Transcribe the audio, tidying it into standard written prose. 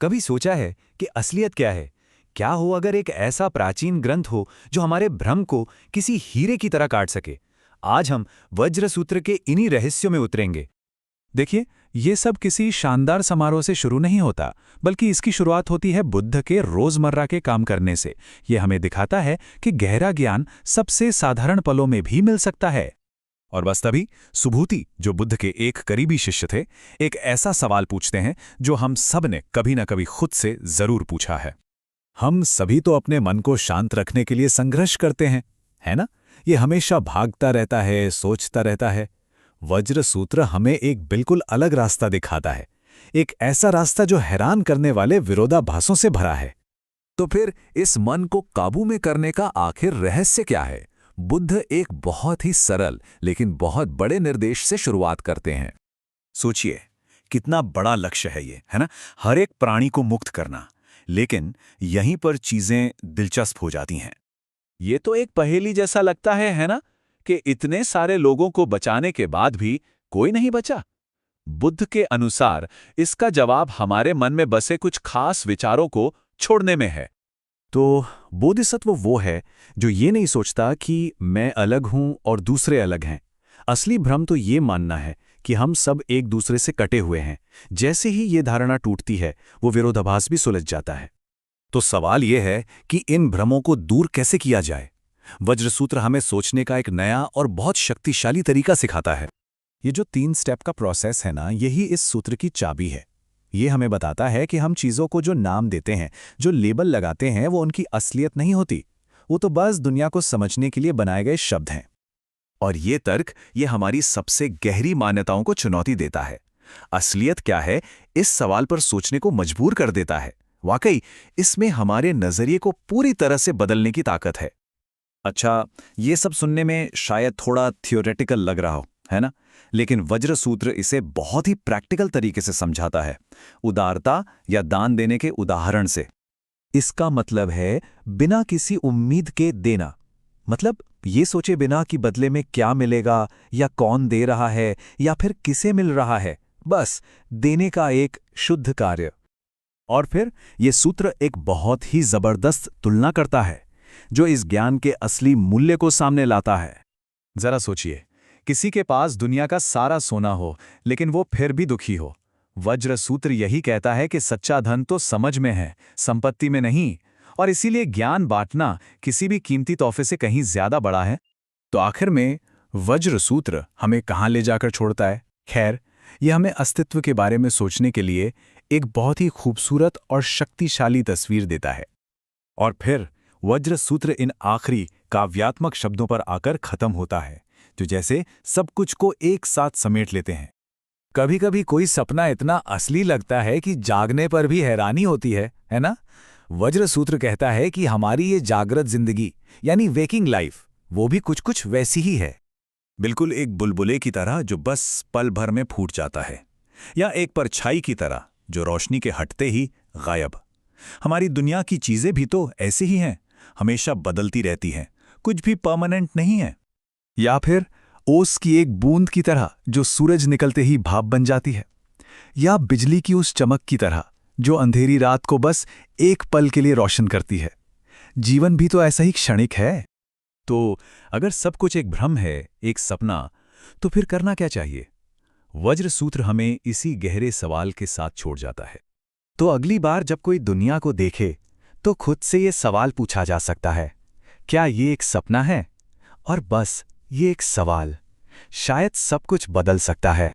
कभी सोचा है कि असलियत क्या है? क्या हो अगर एक ऐसा प्राचीन ग्रंथ हो जो हमारे भ्रम को किसी हीरे की तरह काट सके? आज हम वज्र सूत्र के इन्हीं रहस्यों में उतरेंगे। देखिए, ये सब किसी शानदार समारोह से शुरू नहीं होता, बल्कि इसकी शुरुआत होती है बुद्ध के रोजमर्रा के काम करने से। ये हमें दिखाता है कि गहरा ज्ञान सबसे साधारण पलों में भी मिल सकता है। और बस तभी सुभूति, जो बुद्ध के एक करीबी शिष्य थे, एक ऐसा सवाल पूछते हैं जो हम सब ने कभी न कभी खुद से जरूर पूछा है। हम सभी तो अपने मन को शांत रखने के लिए संघर्ष करते हैं, है ना? ये हमेशा भागता रहता है, सोचता रहता है। वज्र सूत्र हमें एक बिल्कुल अलग रास्ता दिखाता है, एक ऐसा रास्ता जो हैरान करने वाले विरोधाभासों से भरा है। तो फिर इस मन को काबू में करने का आखिर रहस्य क्या है? बुद्ध एक बहुत ही सरल लेकिन बहुत बड़े निर्देश से शुरुआत करते हैं। सोचिए, कितना बड़ा लक्ष्य है ये, है ना? हर एक प्राणी को मुक्त करना। लेकिन यहीं पर चीजें दिलचस्प हो जाती हैं। ये तो एक पहेली जैसा लगता है ना? कि इतने सारे लोगों को बचाने के बाद भी कोई नहीं बचा। बुद्ध के अनुसार इसका जवाब हमारे मन में बसे कुछ खास विचारों को छोड़ने में है। तो बोधिसत्व वो है जो ये नहीं सोचता कि मैं अलग हूं और दूसरे अलग हैं। असली भ्रम तो ये मानना है कि हम सब एक दूसरे से कटे हुए हैं। जैसे ही ये धारणा टूटती है, वो विरोधाभास भी सुलझ जाता है। तो सवाल ये है कि इन भ्रमों को दूर कैसे किया जाए? वज्रसूत्र हमें सोचने का एक नया और बहुत शक्तिशाली तरीका सिखाता है। ये जो 3 स्टेप का प्रोसेस है ना, यही इस सूत्र की चाबी है। ये हमें बताता है कि हम चीज़ों को जो नाम देते हैं, जो लेबल लगाते हैं, वो उनकी असलियत नहीं होती। वो तो बस दुनिया को समझने के लिए बनाए गए शब्द हैं। और ये तर्क ये हमारी सबसे गहरी मान्यताओं को चुनौती देता है। असलियत क्या है, इस सवाल पर सोचने को मजबूर कर देता है। वाकई इसमें हमारे नजरिए को पूरी तरह से बदलने की ताकत है। अच्छा, ये सब सुनने में शायद थोड़ा थियोरेटिकल लग रहा हो, है ना? लेकिन वज्र सूत्र इसे बहुत ही प्रैक्टिकल तरीके से समझाता है, उदारता या दान देने के उदाहरण से। इसका मतलब है बिना किसी उम्मीद के देना। मतलब ये सोचे बिना कि बदले में क्या मिलेगा या कौन दे रहा है या फिर किसे मिल रहा है, बस देने का एक शुद्ध कार्य। और फिर ये सूत्र एक बहुत ही जबरदस्त तुलना करता है जो इस ज्ञान के असली मूल्य को सामने लाता है। जरा सोचिए, किसी के पास दुनिया का सारा सोना हो लेकिन वो फिर भी दुखी हो। वज्र सूत्र यही कहता है कि सच्चा धन तो समझ में है, संपत्ति में नहीं। और इसीलिए ज्ञान बांटना किसी भी कीमती तोहफे से कहीं ज्यादा बड़ा है। तो आखिर में वज्र सूत्र हमें कहाँ ले जाकर छोड़ता है? खैर, यह हमें अस्तित्व के बारे में सोचने के लिए एक बहुत ही खूबसूरत और शक्तिशाली तस्वीर देता है। और फिर वज्र सूत्र इन आखिरी काव्यात्मक शब्दों पर आकर खत्म होता है, जो जैसे सब कुछ को एक साथ समेट लेते हैं। कभी कभी कोई सपना इतना असली लगता है कि जागने पर भी हैरानी होती है ना? वज्र सूत्र कहता है कि हमारी ये जागृत जिंदगी यानी वेकिंग लाइफ, वो भी कुछ कुछ वैसी ही है। बिल्कुल एक बुलबुले की तरह जो बस पल भर में फूट जाता है, या एक परछाई की तरह जो रोशनी के हटते ही गायब। हमारी दुनिया की चीजें भी तो ऐसे ही हैं, हमेशा बदलती रहती हैं, कुछ भी परमानेंट नहीं है। या फिर ओस की एक बूंद की तरह जो सूरज निकलते ही भाप बन जाती है, या बिजली की उस चमक की तरह जो अंधेरी रात को बस एक पल के लिए रोशन करती है। जीवन भी तो ऐसा ही क्षणिक है। तो अगर सब कुछ एक भ्रम है, एक सपना, तो फिर करना क्या चाहिए? वज्र सूत्र हमें इसी गहरे सवाल के साथ छोड़ जाता है। तो अगली बार जब कोई दुनिया को देखे तो खुद से ये सवाल पूछा जा सकता है, क्या ये एक सपना है? और बस ये एक सवाल शायद सब कुछ बदल सकता है।